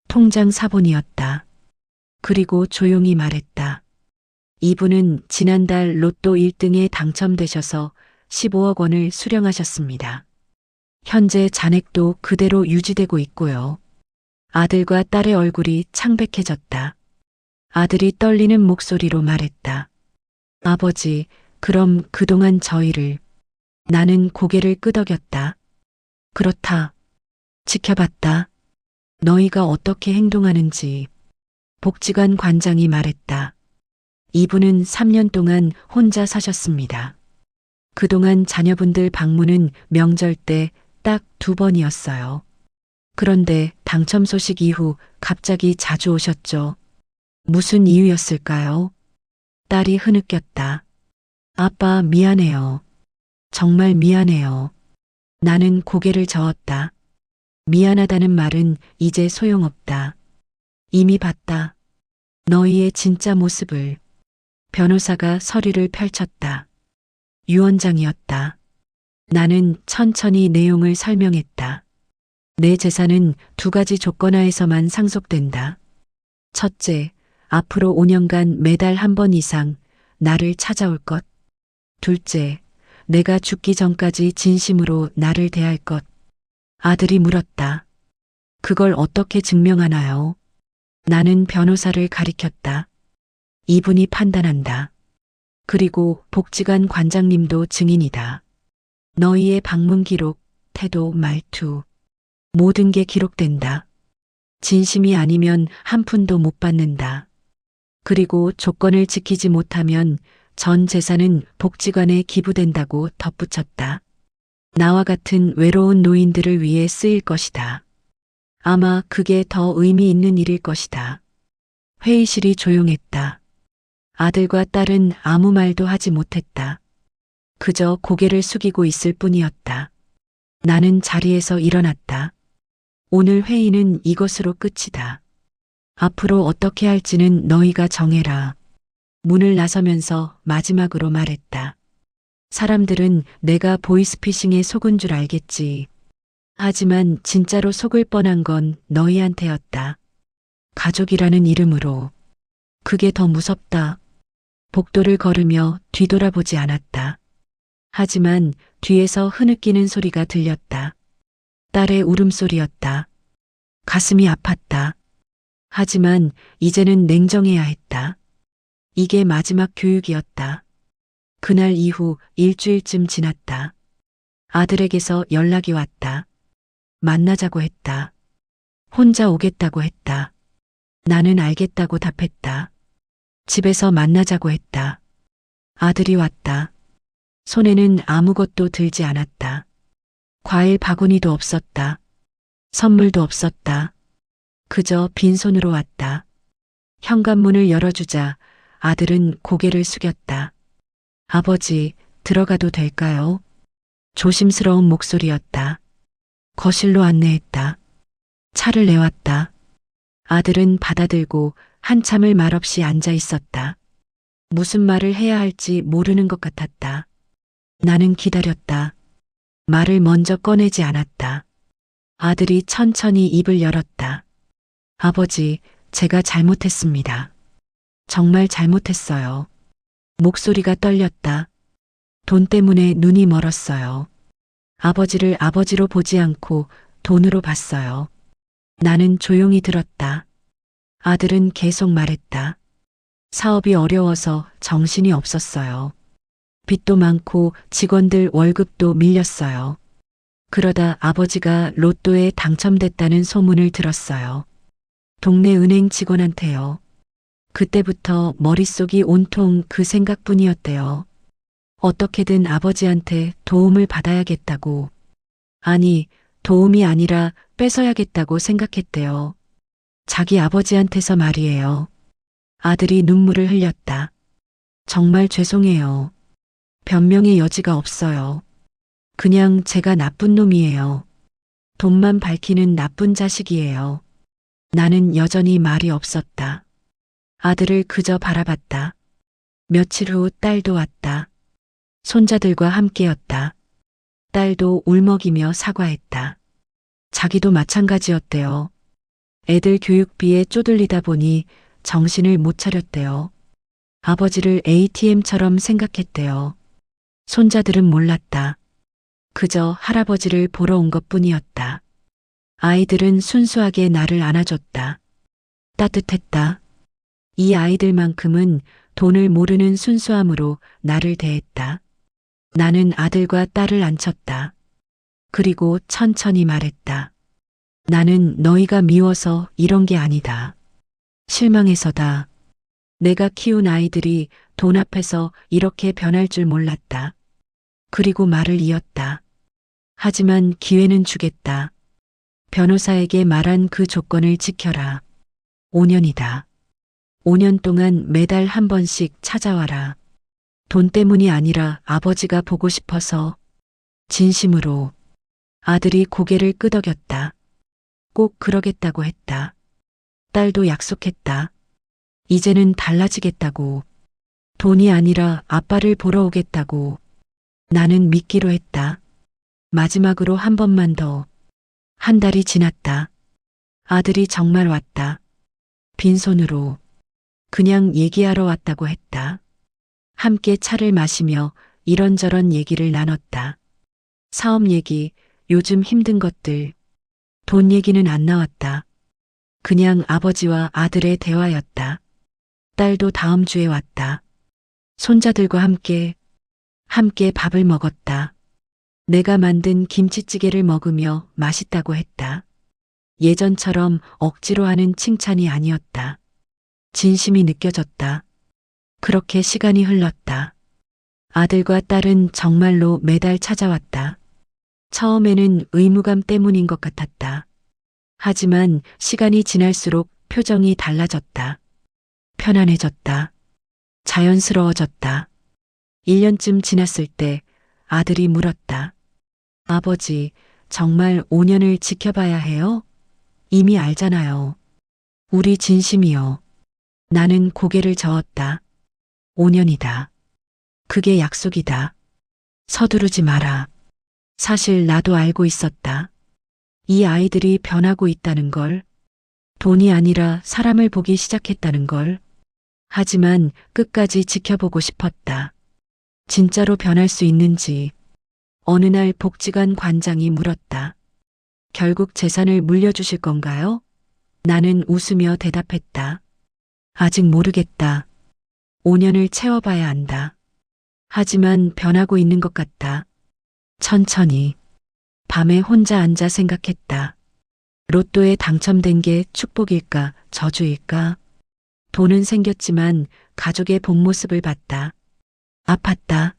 통장 사본이었다. 그리고 조용히 말했다. 이분은 지난달 로또 1등에 당첨되셔서 15억 원을 수령하셨습니다. 현재 잔액도 그대로 유지되고 있고요. 아들과 딸의 얼굴이 창백해졌다. 아들이 떨리는 목소리로 말했다. 아버지, 그럼 그동안 저희를. 나는 고개를 끄덕였다. 그렇다. 지켜봤다. 너희가 어떻게 행동하는지. 복지관 관장이 말했다. 이분은 3년 동안 혼자 사셨습니다. 그동안 자녀분들 방문은 명절 때 딱 2번이었어요. 그런데 당첨 소식 이후 갑자기 자주 오셨죠. 무슨 이유였을까요? 딸이 흐느꼈다. 아빠 미안해요. 정말 미안해요. 나는 고개를 저었다. 미안하다는 말은 이제 소용없다. 이미 봤다. 너희의 진짜 모습을. 변호사가 서류를 펼쳤다. 유언장이었다. 나는 천천히 내용을 설명했다. 내 재산은 2가지 조건 하에서만 상속된다. 첫째, 앞으로 5년간 매달 1번 이상 나를 찾아올 것. 둘째, 내가 죽기 전까지 진심으로 나를 대할 것. 아들이 물었다. 그걸 어떻게 증명하나요? 나는 변호사를 가리켰다. 이분이 판단한다. 그리고 복지관 관장님도 증인이다. 너희의 방문 기록, 태도, 말투, 모든 게 기록된다. 진심이 아니면 한 푼도 못 받는다. 그리고 조건을 지키지 못하면 전 재산은 복지관에 기부된다고 덧붙였다. 나와 같은 외로운 노인들을 위해 쓰일 것이다. 아마 그게 더 의미 있는 일일 것이다. 회의실이 조용했다. 아들과 딸은 아무 말도 하지 못했다. 그저 고개를 숙이고 있을 뿐이었다. 나는 자리에서 일어났다. 오늘 회의는 이것으로 끝이다. 앞으로 어떻게 할지는 너희가 정해라. 문을 나서면서 마지막으로 말했다. 사람들은 내가 보이스피싱에 속은 줄 알겠지. 하지만 진짜로 속을 뻔한 건 너희한테였다. 가족이라는 이름으로. 그게 더 무섭다. 복도를 걸으며 뒤돌아보지 않았다. 하지만 뒤에서 흐느끼는 소리가 들렸다. 딸의 울음소리였다. 가슴이 아팠다. 하지만 이제는 냉정해야 했다. 이게 마지막 교육이었다. 그날 이후 일주일쯤 지났다. 아들에게서 연락이 왔다. 만나자고 했다. 혼자 오겠다고 했다. 나는 알겠다고 답했다. 집에서 만나자고 했다. 아들이 왔다. 손에는 아무것도 들지 않았다. 과일 바구니도 없었다. 선물도 없었다. 그저 빈손으로 왔다. 현관문을 열어주자 아들은 고개를 숙였다. 아버지, 들어가도 될까요? 조심스러운 목소리였다. 거실로 안내했다. 차를 내왔다. 아들은 받아들고 한참을 말없이 앉아 있었다. 무슨 말을 해야 할지 모르는 것 같았다. 나는 기다렸다. 말을 먼저 꺼내지 않았다. 아들이 천천히 입을 열었다. 아버지, 제가 잘못했습니다. 정말 잘못했어요. 목소리가 떨렸다. 돈 때문에 눈이 멀었어요. 아버지를 아버지로 보지 않고 돈으로 봤어요. 나는 조용히 들었다. 아들은 계속 말했다. 사업이 어려워서 정신이 없었어요. 빚도 많고 직원들 월급도 밀렸어요. 그러다 아버지가 로또에 당첨됐다는 소문을 들었어요. 동네 은행 직원한테요. 그때부터 머릿속이 온통 그 생각뿐이었대요. 어떻게든 아버지한테 도움을 받아야겠다고. 아니, 도움이 아니라 뺏어야겠다고 생각했대요. 자기 아버지한테서 말이에요. 아들이 눈물을 흘렸다. 정말 죄송해요. 변명의 여지가 없어요. 그냥 제가 나쁜 놈이에요. 돈만 밝히는 나쁜 자식이에요. 나는 여전히 말이 없었다. 아들을 그저 바라봤다. 며칠 후 딸도 왔다. 손자들과 함께였다. 딸도 울먹이며 사과했다. 자기도 마찬가지였대요. 애들 교육비에 쪼들리다 보니 정신을 못 차렸대요. 아버지를 ATM처럼 생각했대요. 손자들은 몰랐다. 그저 할아버지를 보러 온 것뿐이었다. 아이들은 순수하게 나를 안아줬다. 따뜻했다. 이 아이들만큼은 돈을 모르는 순수함으로 나를 대했다. 나는 아들과 딸을 안쳤다. 그리고 천천히 말했다. 나는 너희가 미워서 이런 게 아니다. 실망해서다. 내가 키운 아이들이 돈 앞에서 이렇게 변할 줄 몰랐다. 그리고 말을 이었다. 하지만 기회는 주겠다. 변호사에게 말한 그 조건을 지켜라. 5년이다. 5년 동안 매달 한 번씩 찾아와라. 돈 때문이 아니라 아버지가 보고 싶어서. 진심으로. 아들이 고개를 끄덕였다. 꼭 그러겠다고 했다. 딸도 약속했다. 이제는 달라지겠다고. 돈이 아니라 아빠를 보러 오겠다고. 나는 믿기로 했다. 마지막으로 한 번만 더. 한 달이 지났다. 아들이 정말 왔다. 빈손으로. 그냥 얘기하러 왔다고 했다. 함께 차를 마시며 이런저런 얘기를 나눴다. 사업 얘기, 요즘 힘든 것들. 돈 얘기는 안 나왔다. 그냥 아버지와 아들의 대화였다. 딸도 다음 주에 왔다. 손자들과 함께 밥을 먹었다. 내가 만든 김치찌개를 먹으며 맛있다고 했다. 예전처럼 억지로 하는 칭찬이 아니었다. 진심이 느껴졌다. 그렇게 시간이 흘렀다. 아들과 딸은 정말로 매달 찾아왔다. 처음에는 의무감 때문인 것 같았다. 하지만 시간이 지날수록 표정이 달라졌다. 편안해졌다. 자연스러워졌다. 1년쯤 지났을 때 아들이 물었다. 아버지, 정말 5년을 지켜봐야 해요? 이미 알잖아요. 우리 진심이요. 나는 고개를 저었다. 5년이다. 그게 약속이다. 서두르지 마라. 사실 나도 알고 있었다. 이 아이들이 변하고 있다는 걸. 돈이 아니라 사람을 보기 시작했다는 걸. 하지만 끝까지 지켜보고 싶었다. 진짜로 변할 수 있는지. 어느 날 복지관 관장이 물었다. 결국 재산을 물려주실 건가요? 나는 웃으며 대답했다. 아직 모르겠다. 5년을 채워봐야 한다. 하지만 변하고 있는 것 같다. 천천히. 밤에 혼자 앉아 생각했다. 로또에 당첨된 게 축복일까, 저주일까? 돈은 생겼지만 가족의 본 모습을 봤다. 아팠다.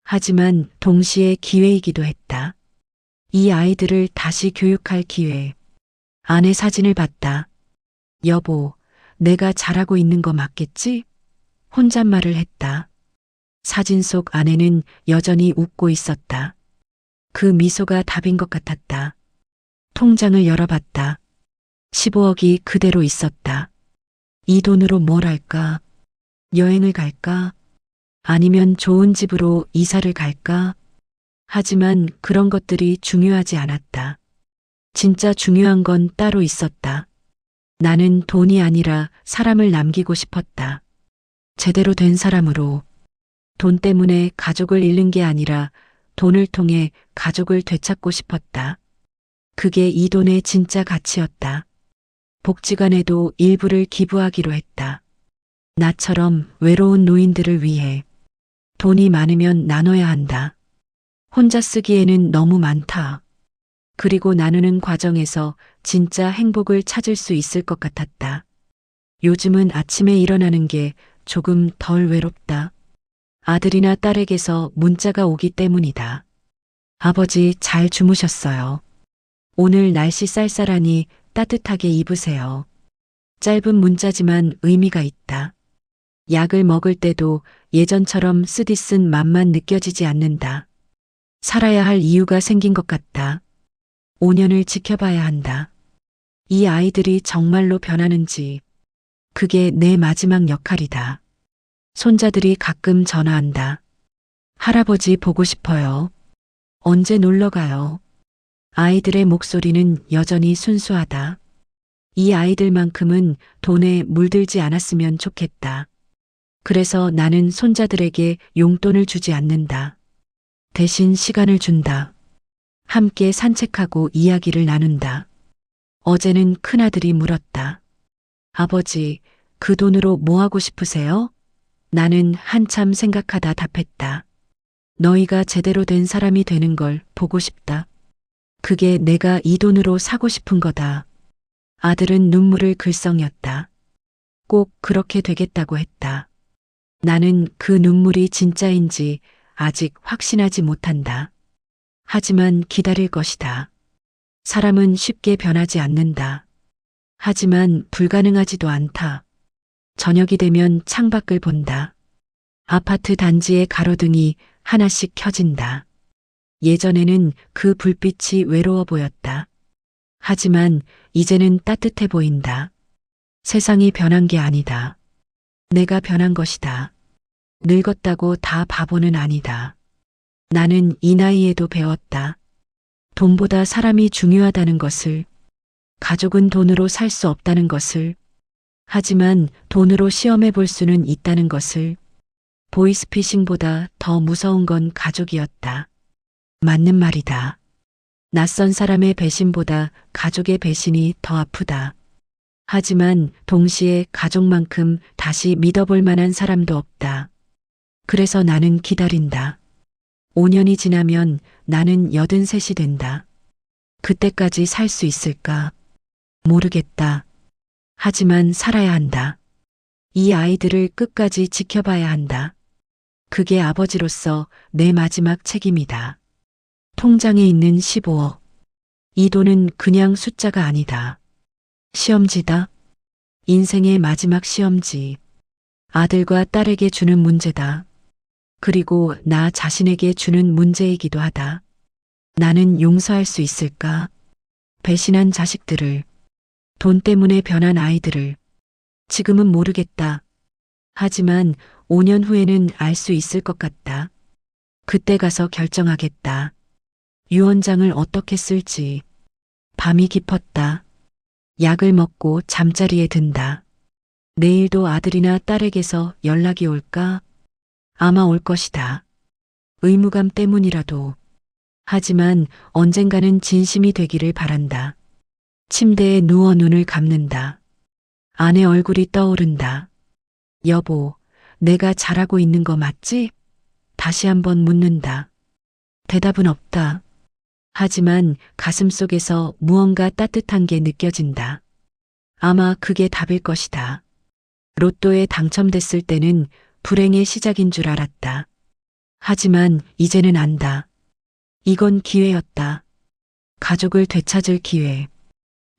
하지만 동시에 기회이기도 했다. 이 아이들을 다시 교육할 기회. 아내 사진을 봤다. 여보, 내가 잘하고 있는 거 맞겠지? 혼잣말을 했다. 사진 속 아내는 여전히 웃고 있었다. 그 미소가 답인 것 같았다. 통장을 열어봤다. 15억이 그대로 있었다. 이 돈으로 뭘 할까? 여행을 갈까? 아니면 좋은 집으로 이사를 갈까? 하지만 그런 것들이 중요하지 않았다. 진짜 중요한 건 따로 있었다. 나는 돈이 아니라 사람을 남기고 싶었다. 제대로 된 사람으로. 돈 때문에 가족을 잃는 게 아니라 돈을 통해 가족을 되찾고 싶었다. 그게 이 돈의 진짜 가치였다. 복지관에도 일부를 기부하기로 했다. 나처럼 외로운 노인들을 위해. 돈이 많으면 나눠야 한다. 혼자 쓰기에는 너무 많다. 그리고 나누는 과정에서 진짜 행복을 찾을 수 있을 것 같았다. 요즘은 아침에 일어나는 게 조금 덜 외롭다. 아들이나 딸에게서 문자가 오기 때문이다. 아버지 잘 주무셨어요. 오늘 날씨 쌀쌀하니 따뜻하게 입으세요. 짧은 문자지만 의미가 있다. 약을 먹을 때도 예전처럼 쓰디쓴 맛만 느껴지지 않는다. 살아야 할 이유가 생긴 것 같다. 5년을 지켜봐야 한다. 이 아이들이 정말로 변하는지. 그게 내 마지막 역할이다. 손자들이 가끔 전화한다. 할아버지 보고 싶어요. 언제 놀러 가요? 아이들의 목소리는 여전히 순수하다. 이 아이들만큼은 돈에 물들지 않았으면 좋겠다. 그래서 나는 손자들에게 용돈을 주지 않는다. 대신 시간을 준다. 함께 산책하고 이야기를 나눈다. 어제는 큰아들이 물었다. 아버지, 그 돈으로 뭐 하고 싶으세요? 나는 한참 생각하다 답했다. 너희가 제대로 된 사람이 되는 걸 보고 싶다. 그게 내가 이 돈으로 사고 싶은 거다. 아들은 눈물을 글썽였다. 꼭 그렇게 되겠다고 했다. 나는 그 눈물이 진짜인지 아직 확신하지 못한다. 하지만 기다릴 것이다. 사람은 쉽게 변하지 않는다. 하지만 불가능하지도 않다. 저녁이 되면 창밖을 본다. 아파트 단지의 가로등이 하나씩 켜진다. 예전에는 그 불빛이 외로워 보였다. 하지만 이제는 따뜻해 보인다. 세상이 변한 게 아니다. 내가 변한 것이다. 늙었다고 다 바보는 아니다. 나는 이 나이에도 배웠다. 돈보다 사람이 중요하다는 것을, 가족은 돈으로 살 수 없다는 것을, 하지만 돈으로 시험해 볼 수는 있다는 것을, 보이스피싱보다 더 무서운 건 가족이었다. 맞는 말이다. 낯선 사람의 배신보다 가족의 배신이 더 아프다. 하지만 동시에 가족만큼 다시 믿어볼 만한 사람도 없다. 그래서 나는 기다린다. 5년이 지나면 나는 83이 된다. 그때까지 살 수 있을까? 모르겠다. 하지만 살아야 한다. 이 아이들을 끝까지 지켜봐야 한다. 그게 아버지로서 내 마지막 책임이다. 통장에 있는 15억. 이 돈은 그냥 숫자가 아니다. 시험지다. 인생의 마지막 시험지. 아들과 딸에게 주는 문제다. 그리고 나 자신에게 주는 문제이기도 하다. 나는 용서할 수 있을까? 배신한 자식들을, 돈 때문에 변한 아이들을. 지금은 모르겠다. 하지만 5년 후에는 알 수 있을 것 같다. 그때 가서 결정하겠다. 유언장을 어떻게 쓸지. 밤이 깊었다. 약을 먹고 잠자리에 든다. 내일도 아들이나 딸에게서 연락이 올까? 아마 올 것이다. 의무감 때문이라도. 하지만 언젠가는 진심이 되기를 바란다. 침대에 누워 눈을 감는다. 아내 얼굴이 떠오른다. 여보, 내가 잘하고 있는 거 맞지? 다시 한번 묻는다. 대답은 없다. 하지만 가슴속에서 무언가 따뜻한 게 느껴진다. 아마 그게 답일 것이다. 로또에 당첨됐을 때는 불행의 시작인 줄 알았다. 하지만 이제는 안다. 이건 기회였다. 가족을 되찾을 기회.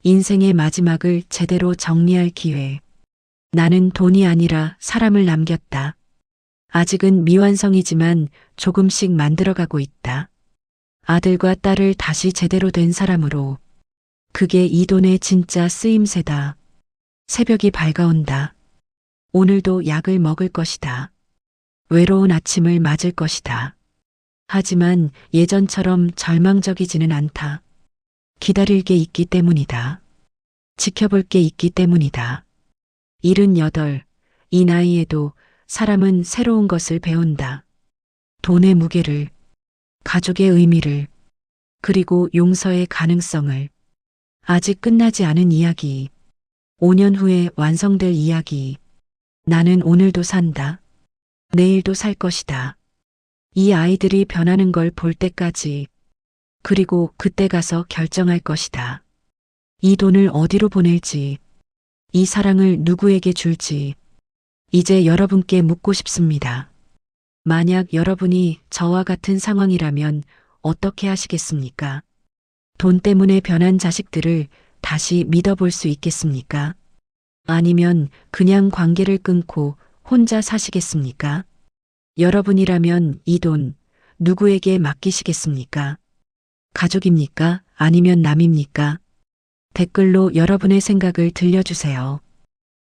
인생의 마지막을 제대로 정리할 기회. 나는 돈이 아니라 사람을 남겼다. 아직은 미완성이지만 조금씩 만들어가고 있다. 아들과 딸을 다시 제대로 된 사람으로. 그게 이 돈의 진짜 쓰임새다. 새벽이 밝아온다. 오늘도 약을 먹을 것이다. 외로운 아침을 맞을 것이다. 하지만 예전처럼 절망적이지는 않다. 기다릴 게 있기 때문이다. 지켜볼 게 있기 때문이다. 78, 이 나이에도 사람은 새로운 것을 배운다. 돈의 무게를, 가족의 의미를, 그리고 용서의 가능성을. 아직 끝나지 않은 이야기. 5년 후에 완성될 이야기. 나는 오늘도 산다. 내일도 살 것이다. 이 아이들이 변하는 걸 볼 때까지. 그리고 그때 가서 결정할 것이다. 이 돈을 어디로 보낼지. 이 사랑을 누구에게 줄지. 이제 여러분께 묻고 싶습니다. 만약 여러분이 저와 같은 상황이라면 어떻게 하시겠습니까? 돈 때문에 변한 자식들을 다시 믿어볼 수 있겠습니까? 아니면 그냥 관계를 끊고 혼자 사시겠습니까? 여러분이라면 이 돈 누구에게 맡기시겠습니까? 가족입니까? 아니면 남입니까? 댓글로 여러분의 생각을 들려주세요.